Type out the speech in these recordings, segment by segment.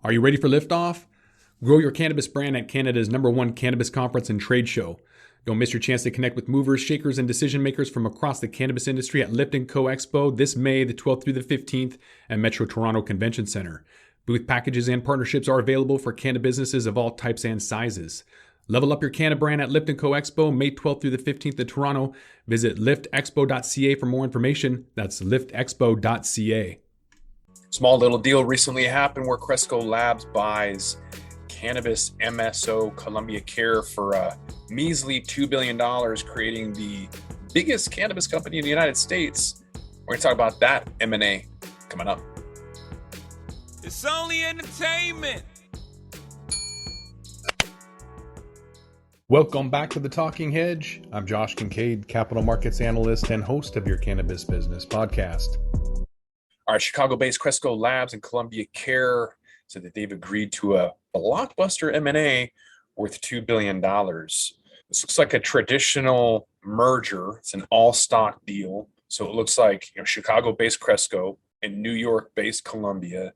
Are you ready for liftoff? Grow your cannabis brand at Canada's #1 cannabis conference and trade show. Don't miss your chance to connect with movers, shakers, and decision makers from across the cannabis industry at Lift & Co Expo this May the 12th through the 15th at Metro Toronto Convention Center. Booth packages and partnerships are available for cannabis businesses of all types and sizes. Level up your Canna brand at Lift & Co Expo May 12th through the 15th in Toronto. Visit liftexpo.ca for more information. That's liftexpo.ca. Small little deal recently happened where Cresco Labs buys cannabis MSO Columbia Care for a measly $2 billion, creating the biggest cannabis company in the United States. We're going to talk about that M&A coming up. It's only entertainment. Welcome back to The Talking Hedge. I'm Josh Kincaid, capital markets analyst and host of your Cannabis Business Podcast. All right, Chicago-based Cresco Labs and Columbia Care said that they've agreed to a blockbuster M&A worth $2 billion. This looks like a traditional merger. It's an all-stock deal. So it looks like Chicago-based Cresco and New York-based Columbia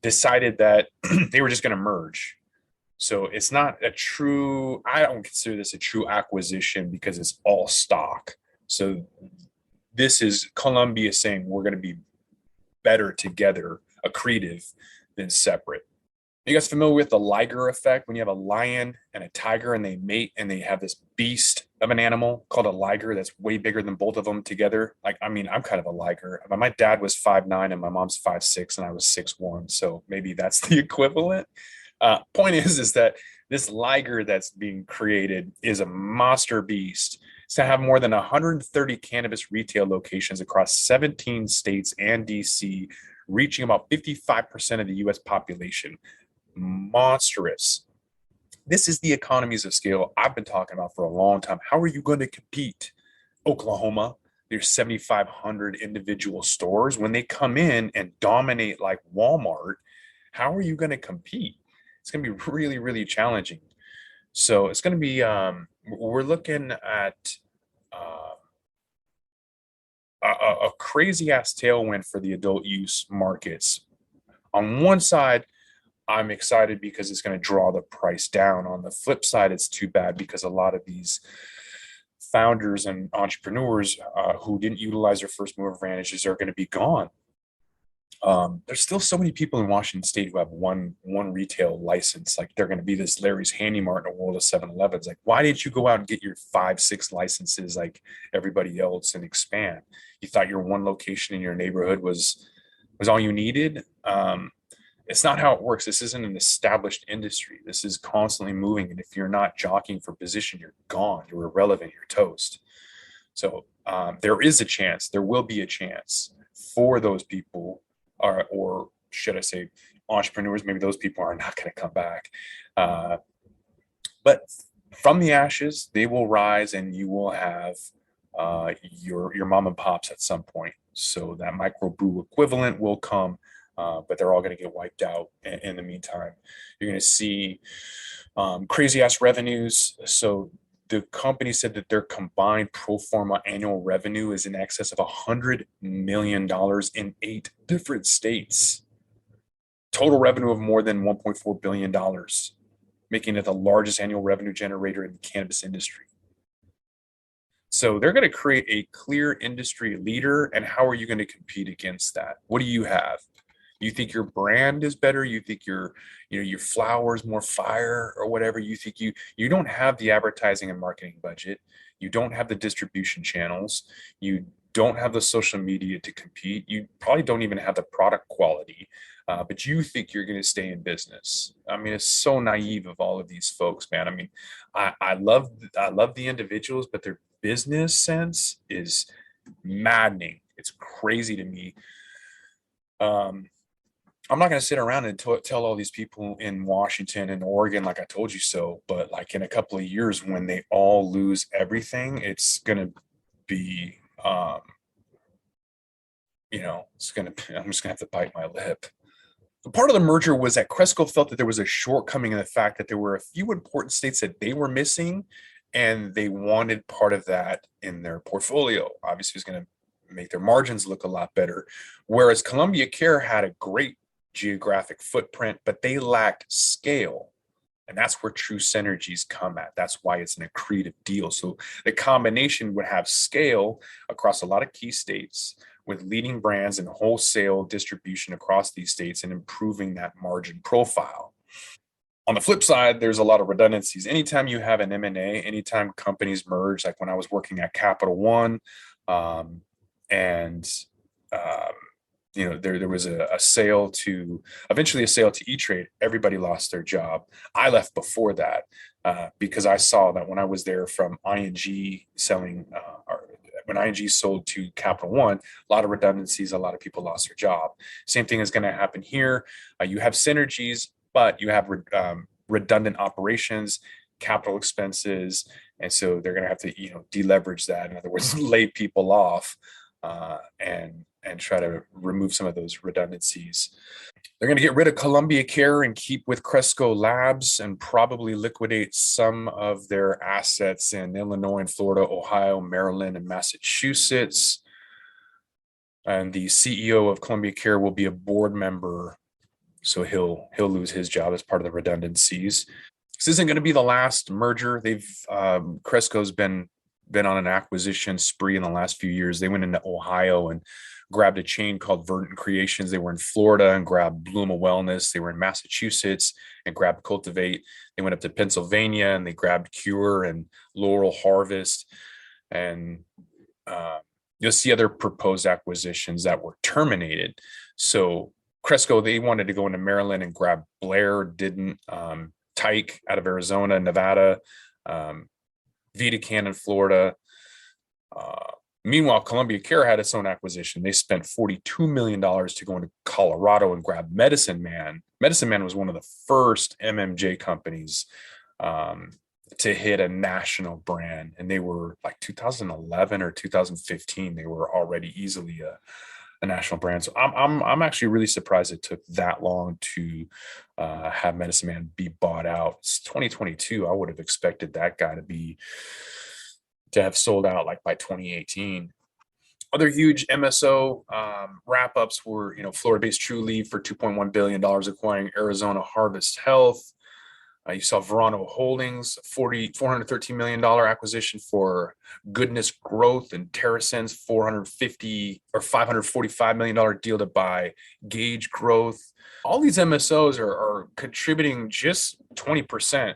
decided that they were just going to merge. So it's not a true, I don't consider this a true acquisition because it's all stock. So this is Columbia saying we're going to be better together, accretive than separate. Are you guys familiar with the Liger effect? When you have a lion and a tiger and they mate and they have this beast of an animal called a liger that's way bigger than both of them together. I'm kind of a liger. My dad was 5'9" and my mom's 5'6" and I was 6'1". So maybe that's the equivalent. Point is that this liger that's being created is a monster beast. It's to have more than 130 cannabis retail locations across 17 states and DC, reaching about 55% of the US population. Monstrous. This is the economies of scale I've been talking about for a long time. How are you going to compete? Oklahoma, there's 7,500 individual stores. When they come in and dominate like Walmart, how are you going to compete? It's going to be really, really challenging. So it's going to be, we're looking at a crazy ass tailwind for the adult use markets. On one side, I'm excited because it's going to draw the price down. On the flip side, it's too bad because a lot of these founders and entrepreneurs who didn't utilize their first mover advantages are going to be gone. There's still so many people in Washington State who have one retail license. Like they're going to be this Larry's Handy Mart in a world of 7-Elevens. Like, why didn't you go out and get your 5-6 licenses like everybody else and expand? You thought your one location in your neighborhood was all you needed? It's not how it works. This isn't an established industry. This is constantly moving. And if you're not jockeying for position, you're gone. You're irrelevant. You're toast. So there is a chance. There will be a chance for those people, or should I say entrepreneurs. Maybe those people are not going to come back. But from the ashes, they will rise and you will have your mom and pops at some point. So that microbrew equivalent will come. But they're all going to get wiped out in the meantime. You're going to see crazy ass revenues. So the company said that their combined pro forma annual revenue is in excess of $100 million in 8 different states. Total revenue of more than $1.4 billion, making it the largest annual revenue generator in the cannabis industry. So they're going to create a clear industry leader. And how are you going to compete against that? What do you have? You think your brand is better? You think your flower is more fire or whatever? You think you don't have the advertising and marketing budget. You don't have the distribution channels. You don't have the social media to compete. You probably don't even have the product quality, but you think you're going to stay in business. I mean, it's so naive of all of these folks, man. I mean, I love the individuals, but their business sense is maddening. It's crazy to me. I'm not going to sit around and tell all these people in Washington and Oregon, like I told you so, but like in a couple of years when they all lose everything, it's going to be, I'm just going to have to bite my lip. Part of the merger was that Cresco felt that there was a shortcoming in the fact that there were a few important states that they were missing, and they wanted part of that in their portfolio. Obviously, it's going to make their margins look a lot better. Whereas Columbia Care had a great geographic footprint, but they lacked scale. And that's where true synergies come at. That's why it's an accretive deal. So the combination would have scale across a lot of key states with leading brands and wholesale distribution across these states and improving that margin profile. On the flip side, there's a lot of redundancies. Anytime you have an M&A, anytime companies merge, like when I was working at Capital One, there was eventually a sale to E-Trade. Everybody lost their job. I left before that because I saw that when I was there from ING when ING sold to Capital One, a lot of redundancies, a lot of people lost their job. Same thing is going to happen here. You have synergies, but you have redundant operations, capital expenses, and so they're going to have to deleverage that. In other words, lay people off and try to remove some of those redundancies. They're going to get rid of Columbia Care and keep with Cresco Labs and probably liquidate some of their assets in Illinois and Florida, Ohio, Maryland, and Massachusetts. And the CEO of Columbia Care will be a board member, so he'll lose his job as part of the redundancies. This isn't going to be the last merger. Cresco's been on an acquisition spree in the last few years. They went into Ohio and grabbed a chain called Verdant Creations. They were in Florida and grabbed Bluma Wellness. They were in Massachusetts and grabbed Cultivate. They went up to Pennsylvania and they grabbed Cure and Laurel Harvest. And you'll see other proposed acquisitions that were terminated. So Cresco, they wanted to go into Maryland and grab Blair, didn't. Tyke out of Arizona, Nevada, VitaCan in Florida. Meanwhile, Columbia Care had its own acquisition. They spent $42 million to go into Colorado and grab Medicine Man. Medicine Man was one of the first MMJ companies to hit a national brand. And they were like 2011 or 2015. They were already easily a national brand. So I'm actually really surprised it took that long to have Medicine Man be bought out. It's 2022. I would have expected that guy to have sold out like by 2018. Other huge MSO wrap-ups were, Florida-based Trulieve for $2.1 billion acquiring Arizona Harvest Health. You saw Verano Holdings, $413 million acquisition for Goodness Growth, and TerraSense $545 million deal to buy Gage Growth. All these MSOs are contributing just 20%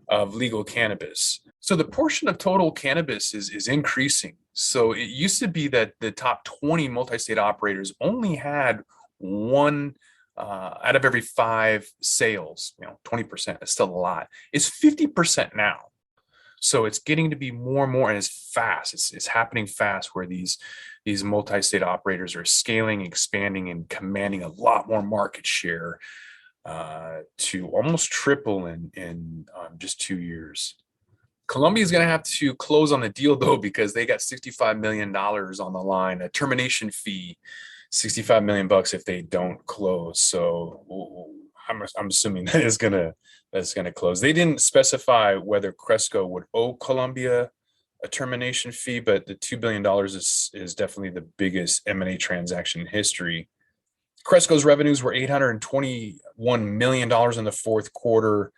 of legal cannabis. So the portion of total cannabis is increasing. So it used to be that the top 20 multi-state operators only had one out of every 5 sales. 20% is still a lot. It's 50% now. So it's getting to be more and more, and it's fast. It's happening fast, where these multi-state operators are scaling, expanding, and commanding a lot more market share to almost triple in just 2 years. Columbia is going to have to close on the deal, though, because they got $65 million on the line, a termination fee, $65 million if they don't close. So I'm assuming that's gonna close. They didn't specify whether Cresco would owe Columbia a termination fee, but the $2 billion is definitely the biggest M&A transaction in history. Cresco's revenues were $821 million in the fourth quarter,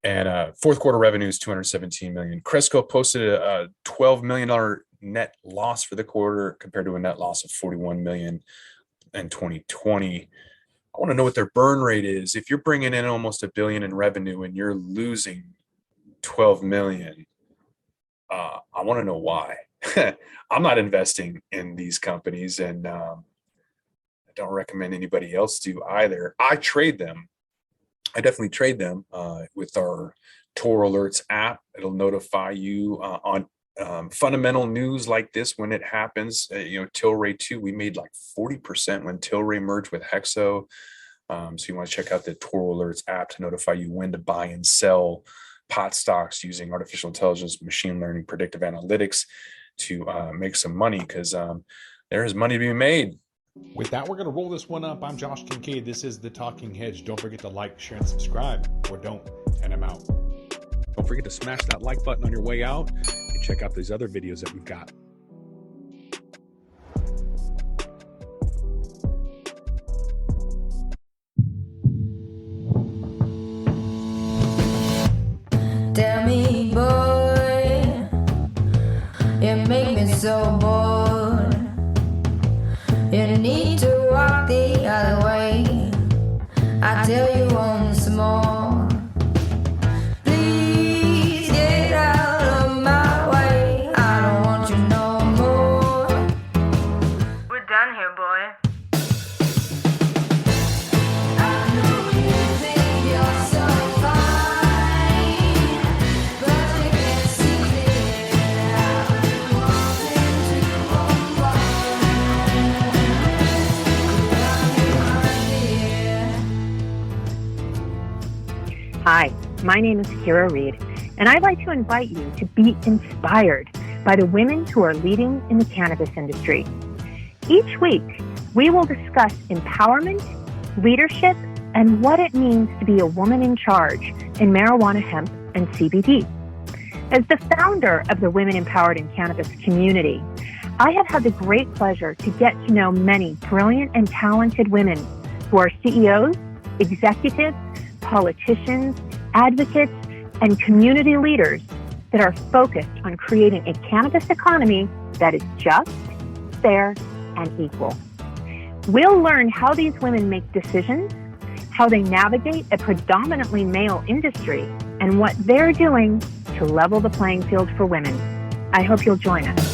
and fourth quarter revenues $217 million. Cresco posted a $12 million net loss for the quarter compared to a net loss of $41 million in 2020. I want to know what their burn rate is. If you're bringing in almost $1 billion in revenue and you're losing $12 million, I want to know why. I'm not investing in these companies, and I don't recommend anybody else do either. I trade them. I definitely trade them with our Tor Alerts app. It'll notify you on fundamental news like this when it happens. Tilray too, we made like 40% when Tilray merged with Hexo. So you want to check out the Tor Alerts app to notify you when to buy and sell pot stocks using artificial intelligence, machine learning, predictive analytics to make some money, because there is money to be made. With that, we're going to roll this one up. I'm Josh Kincaid. This is The Talking Hedge. Don't forget to like, share, and subscribe, or don't, and I'm out. Don't forget to smash that like button on your way out and check out these other videos that we've got. I tell you once more, please get out of my way. I don't want you no more. We're done here, boy. I know you think you're so fine, but you can't see it. I've been wanting to Hi, my name is Kira Reed, and I'd like to invite you to be inspired by the women who are leading in the cannabis industry. Each week, we will discuss empowerment, leadership, and what it means to be a woman in charge in marijuana, hemp, and CBD. As the founder of the Women Empowered in Cannabis community, I have had the great pleasure to get to know many brilliant and talented women who are CEOs, executives, politicians, advocates, and community leaders that are focused on creating a cannabis economy that is just, fair, and equal. We'll learn how these women make decisions, how they navigate a predominantly male industry, and what they're doing to level the playing field for women. I hope you'll join us.